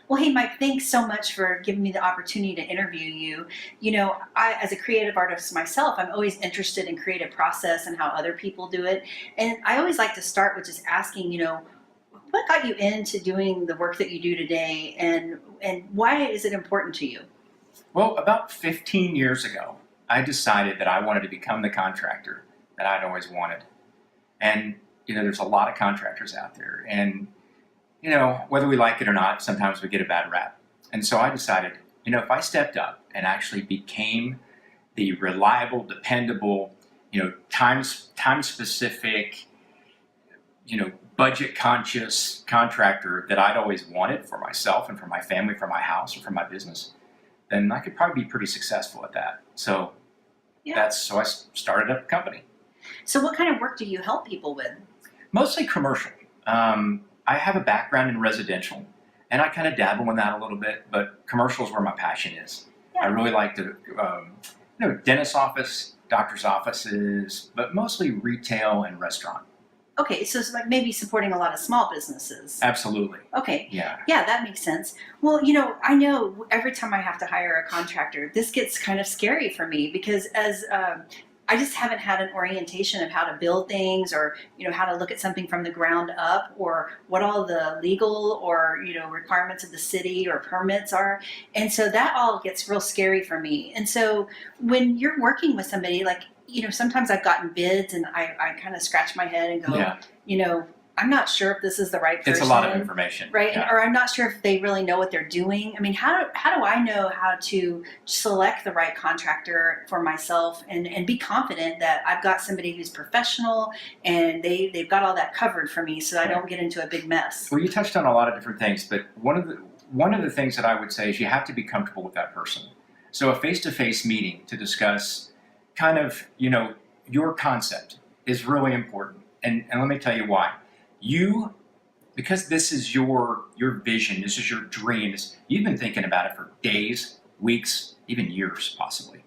Well, hey, Mike, thanks so much for giving me the opportunity to interview you. I, as a creative artist myself, I'm always interested in creative process and how other people do it. And I always like to start with just asking, what got you into doing the work that you do today, and why is it important to you? Well, about 15 years ago, I decided that I wanted to become the contractor that I'd always wanted. And, there's a lot of contractors out there. And, whether we like it or not, sometimes we get a bad rap. And so I decided, if I stepped up and actually became the reliable, dependable, time specific, budget conscious contractor that I'd always wanted for myself and for my family, for my house, or for my business, then I could probably be pretty successful at that. So Yeah. so I started up a company. So, what kind of work do you help people with? Mostly commercial. I have a background in residential, and I kind of dabble in that a little bit, but commercial is where my passion is. I Yeah. really like to, dentist office, doctor's offices, but mostly retail and restaurant. Okay, so it's like maybe supporting a lot of small businesses. Absolutely. Okay, Yeah. yeah, that makes sense. Well, I know every time I have to hire a contractor, this gets kind of scary for me because as I just haven't had an orientation of how to build things, or how to look at something from the ground up, or what all the legal or requirements of the city or permits are, and so that all gets real scary for me. And so when you're working with somebody, like sometimes I've gotten bids and I kind of scratch my head and go, Yeah. you know, I'm not sure if this is the right person. It's a lot of information. Right? Yeah. Or I'm not sure if they really know what they're doing. I mean, how do I know how to select the right contractor for myself and be confident that I've got somebody who's professional and they've got all that covered for me so I don't get into a big mess? Well, you touched on a lot of different things, but one of the things that I would say is you have to be comfortable with that person. So a face-to-face meeting to discuss kind of, your concept is really important. And let me tell you why. Because this is your vision, this is your dream, you've been thinking about it for days, weeks, even years possibly.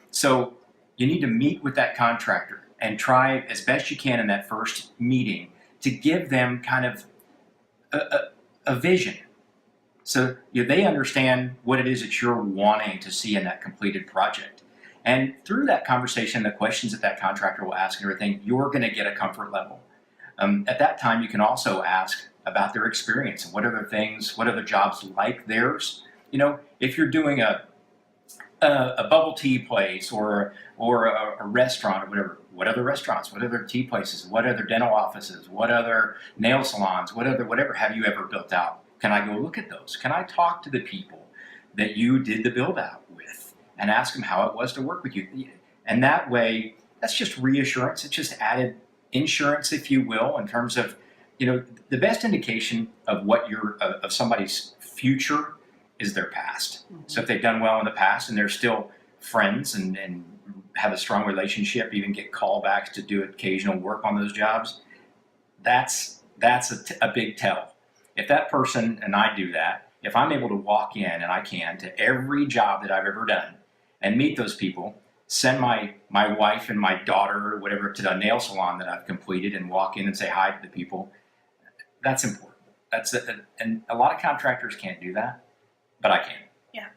So you need to meet with that contractor and try as best you can in that first meeting to give them kind of a vision. So they understand what it is that you're wanting to see in that completed project. And through that conversation, the questions that contractor will ask and everything, you're going to get a comfort level. At that time, you can also ask about their experience and what other jobs like theirs. If you're doing a bubble tea place or a restaurant or whatever, what other restaurants, what other tea places, what other dental offices, what other nail salons, whatever have you ever built out? Can I go look at those? Can I talk to the people that you did the build out with and ask them how it was to work with you? And that way, that's just reassurance. It's just added insurance, if you will, in terms of, the best indication of of somebody's future is their past. Mm-hmm. So if they've done well in the past and they're still friends and have a strong relationship, even get callbacks to do occasional work on those jobs, that's a big tell. If that person, and I do that, if I'm able to walk in, and I can, to every job that I've ever done and meet those people, send my wife and my daughter or whatever to the nail salon that I've completed and walk in and say hi to the people, that's important. And a lot of contractors can't do that, but I can. Yeah.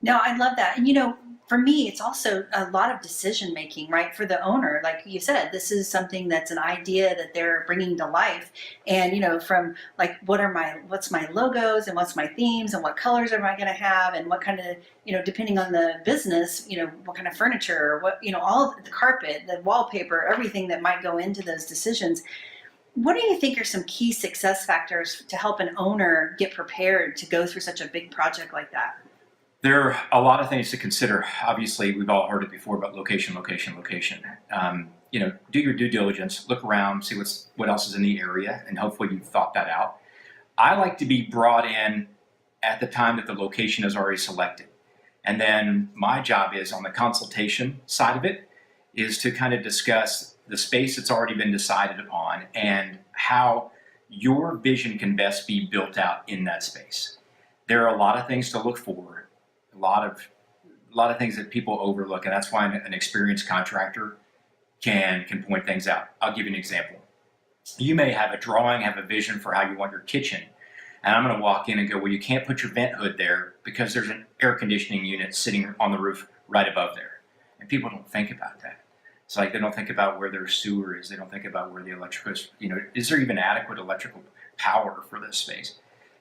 No, I love that. And for me, it's also a lot of decision making, right? For the owner, like you said, this is something that's an idea that they're bringing to life. And from like, what's my logos and what's my themes and what colors am I going to have and what kind of, depending on the business, what kind of furniture, or what, all of the carpet, the wallpaper, everything that might go into those decisions. What do you think are some key success factors to help an owner get prepared to go through such a big project like that? There are a lot of things to consider. Obviously, we've all heard it before about location, location, location. Do your due diligence, look around, see what else is in the area, and hopefully you've thought that out. I like to be brought in at the time that the location is already selected. And then my job is, on the consultation side of it, is to kind of discuss the space that's already been decided upon and how your vision can best be built out in that space. There are a lot of things to look for, a lot of things that people overlook, and that's why an experienced contractor can point things out. I'll give you an example. You may have a drawing, have a vision for how you want your kitchen, And I'm going to walk in and go, well, you can't put your vent hood there because there's an air conditioning unit sitting on the roof right above there. And people don't think about that. It's like they don't think about where their sewer is. They don't think about where the electrical is. Is there even adequate electrical power for this space?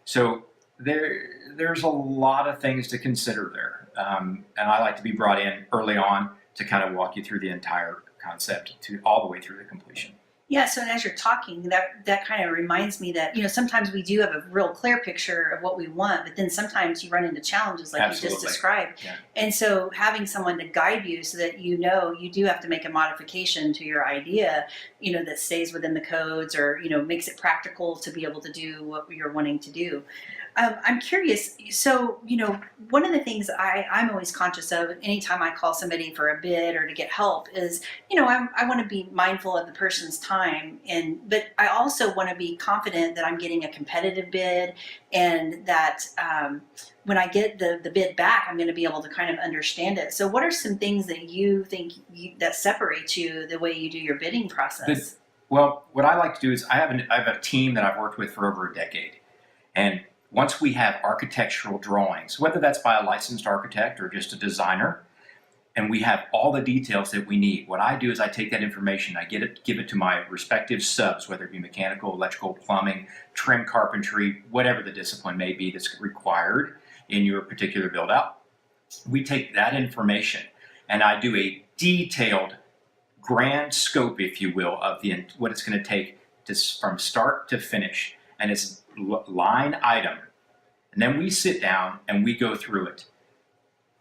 So there's a lot of things to consider there. And I like to be brought in early on to kind of walk you through the entire concept to all the way through the completion. Yeah, so as you're talking, that kind of reminds me that, sometimes we do have a real clear picture of what we want, but then sometimes you run into challenges like you just described. Yeah. And so having someone to guide you so that you do have to make a modification to your idea, that stays within the codes or, makes it practical to be able to do what you're wanting to do. I'm curious. So, one of the things I'm always conscious of anytime I call somebody for a bid or to get help is, I want to be mindful of the person's time, but I also want to be confident that I'm getting a competitive bid, and that when I get the bid back, I'm going to be able to kind of understand it. So, what are some things that you think that separates you the way you do your bidding process? Well, what I like to do is I have a team that I've worked with for over a decade, and once we have architectural drawings, whether that's by a licensed architect or just a designer, and we have all the details that we need, what I do is I take that information, give it to my respective subs, whether it be mechanical, electrical, plumbing, trim carpentry, whatever the discipline may be that's required in your particular build out. We take that information and I do a detailed grand scope, if you will, of what it's going to take from start to finish. And it's line item. And then we sit down and we go through it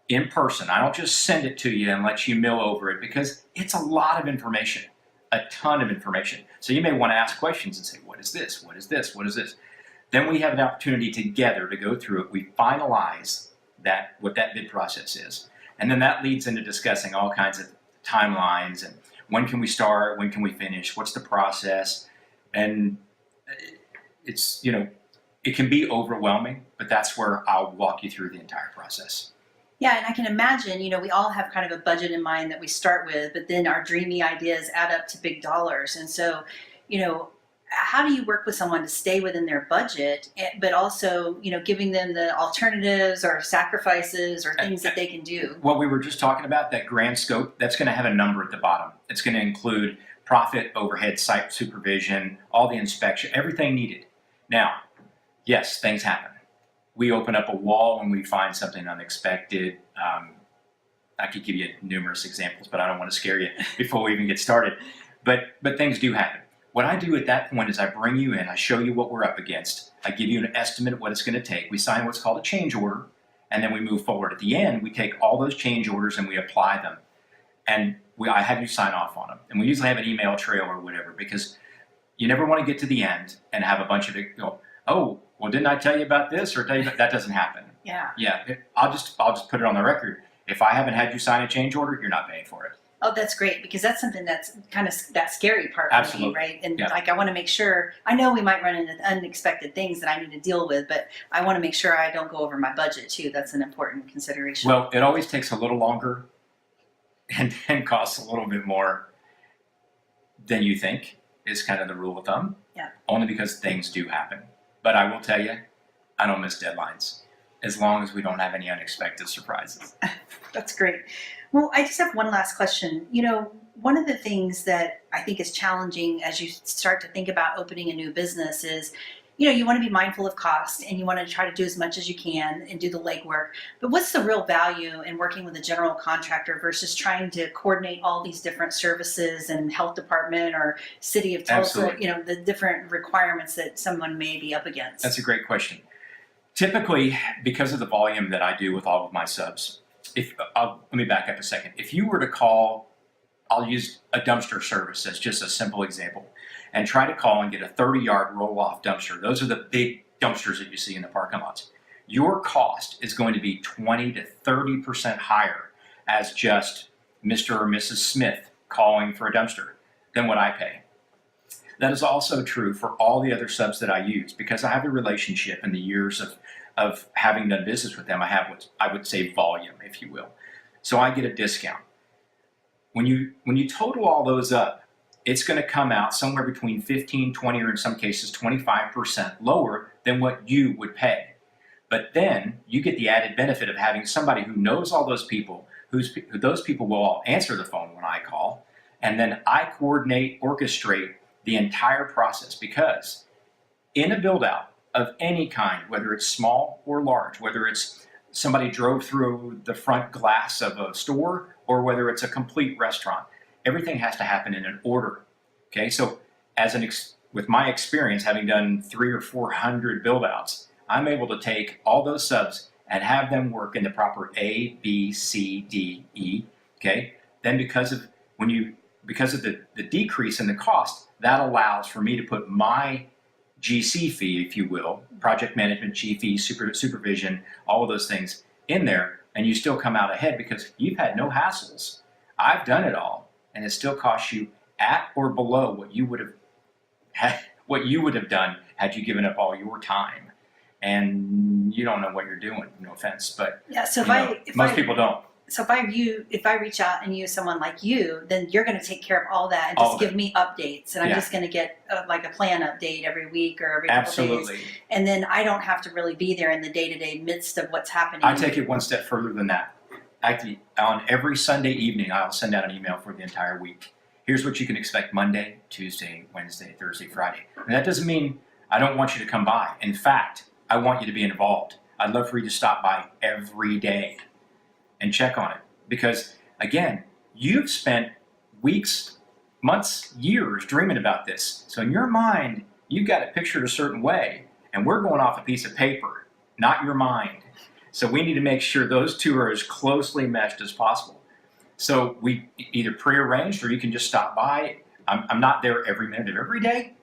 in person. I don't just send it to you and let you mill over it, because it's a lot of information, a ton of information. So you may want to ask questions and say, what is this? What is this? What is this? Then we have an opportunity together to go through it. We finalize what that bid process is. And then that leads into discussing all kinds of timelines and when can we start, when can we finish, what's the process. And it's, it can be overwhelming, but that's where I'll walk you through the entire process. Yeah, and I can imagine, we all have kind of a budget in mind that we start with, but then our dreamy ideas add up to big dollars. And so, how do you work with someone to stay within their budget, but also, giving them the alternatives or sacrifices or things that they can do? What we were just talking about, that grand scope, that's going to have a number at the bottom. It's going to include profit, overhead, site supervision, all the inspection, everything needed. Now, yes, things happen. We open up a wall when we find something unexpected. I could give you numerous examples, but I don't want to scare you before we even get started. But things do happen. What I do at that point is I bring you in, I show you what we're up against, I give you an estimate of what it's going to take. We sign what's called a change order, and then we move forward. At the end, we take all those change orders and we apply them. And I have you sign off on them. And we usually have an email trail or whatever, because you never want to get to the end and have a bunch of it go, oh, well, didn't I tell you about this or tell you about that? Doesn't happen. Yeah. Yeah. I'll just put it on the record. If I haven't had you sign a change order, you're not paying for it. Oh, that's great, because that's something that's kind of that scary part for me, right? And yeah. I want to make sure, I know we might run into unexpected things that I need to deal with, but I want to make sure I don't go over my budget too. That's an important consideration. Well, it always takes a little longer and costs a little bit more than you think is kind of the rule of thumb. Yeah. Only because things do happen. But I will tell you, I don't miss deadlines as long as we don't have any unexpected surprises. That's great. Well, I just have one last question. One of the things that I think is challenging as you start to think about opening a new business is, you want to be mindful of cost and you want to try to do as much as you can and do the legwork. But what's the real value in working with a general contractor versus trying to coordinate all these different services and health department or city of Tulsa, Absolutely. The different requirements that someone may be up against? That's a great question. Typically, because of the volume that I do with all of my subs, let me back up a second. If you were to call, I'll use a dumpster service as just a simple example, and try to call and get a 30-yard roll-off dumpster. Those are the big dumpsters that you see in the parking lots. Your cost is going to be 20 to 30% higher as just Mr. or Mrs. Smith calling for a dumpster than what I pay. That is also true for all the other subs that I use, because I have a relationship in the years of having done business with them. I have what I would say volume, if you will. So I get a discount. When you total all those up, it's going to come out somewhere between 15, 20, or in some cases 25% lower than what you would pay. But then you get the added benefit of having somebody who knows all those people, who those people will all answer the phone when I call, and then I coordinate, orchestrate the entire process, because in a build out of any kind, whether it's small or large, whether it's somebody drove through the front glass of a store or whether it's a complete restaurant, everything has to happen in an order. Okay, so with my experience having done 300 or 400 build outs, I'm able to take all those subs and have them work in the proper A, B, C, D, E. Okay, then because of the decrease in the cost, that allows for me to put my GC fee, if you will, project management, G fee, supervision, all of those things in there, and you still come out ahead because you've had no hassles. I've done it all, and it still costs you at or below what you would have done had you given up all your time. And you don't know what you're doing. No offense, but Yeah. So most people don't. So if I reach out and use someone like you, then you're going to take care of all that and All just of give it. me updates, and I'm Yeah. just going to get like a plan update every week or every couple days, Absolutely. and then I don't have to really be there in the day-to-day midst of what's happening. I take it one step further than that. Actually, on every Sunday evening, I'll send out an email for the entire week. Here's what you can expect Monday, Tuesday, Wednesday, Thursday, Friday. And that doesn't mean I don't want you to come by. In fact, I want you to be involved. I'd love for you to stop by every day and check on it. Because, again, you've spent weeks, months, years dreaming about this. So in your mind, you've got it pictured a certain way, and we're going off a piece of paper, not your mind. So we need to make sure those two are as closely meshed as possible. So we either prearranged, or you can just stop by. I'm not there every minute of every day,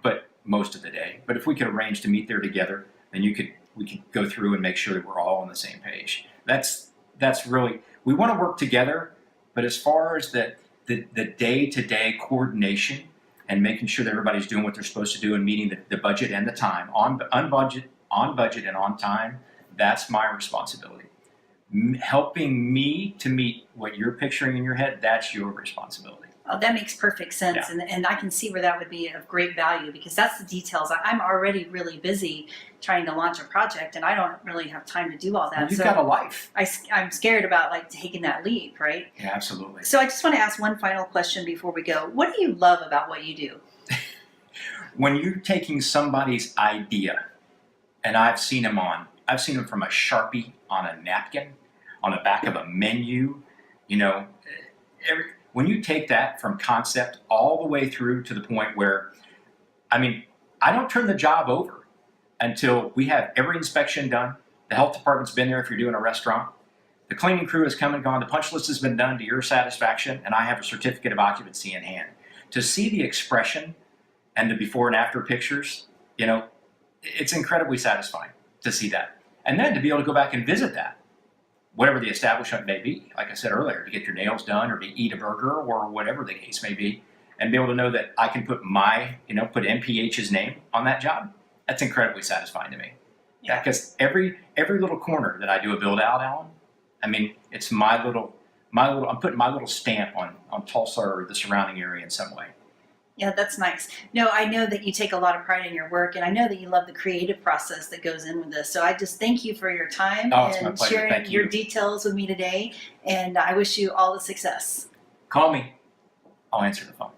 but most of the day. But if we could arrange to meet there together, then we could go through and make sure that we're all on the same page. That's really, we want to work together, but as far as the day-to-day coordination and making sure that everybody's doing what they're supposed to do and meeting the budget and the time on budget and on time, that's my responsibility. Helping me to meet what you're picturing in your head, that's your responsibility. Oh, that makes perfect sense, Yeah. and I can see where that would be of great value, because that's the details. I'm already really busy trying to launch a project, and I don't really have time to do all that. Well, you've so got a life. I'm scared about like taking that leap, right? Yeah, absolutely. So I just want to ask one final question before we go. What do you love about what you do? When you're taking somebody's idea, and I've seen them from a Sharpie on a napkin, on the back of a menu, when you take that from concept all the way through to the point where, I don't turn the job over until we have every inspection done. The health department's been there if you're doing a restaurant. The cleaning crew has come and gone. The punch list has been done to your satisfaction, and I have a certificate of occupancy in hand. To see the expression and the before and after pictures, it's incredibly satisfying to see that. And then to be able to go back and visit that, whatever the establishment may be, like I said earlier, to get your nails done or to eat a burger or whatever the case may be, and be able to know that I can put put MPH's name on that job, that's incredibly satisfying to me. Yeah. Because every little corner that I do a build out, Alan, it's I'm putting my little stamp on Tulsa or the surrounding area in some way. Yeah, that's nice. No, I know that you take a lot of pride in your work, and I know that you love the creative process that goes in with this. So I just thank you for your time It's my and pleasure. sharing Thank you. your details with me today. And I wish you all the success. Call me. I'll answer the phone.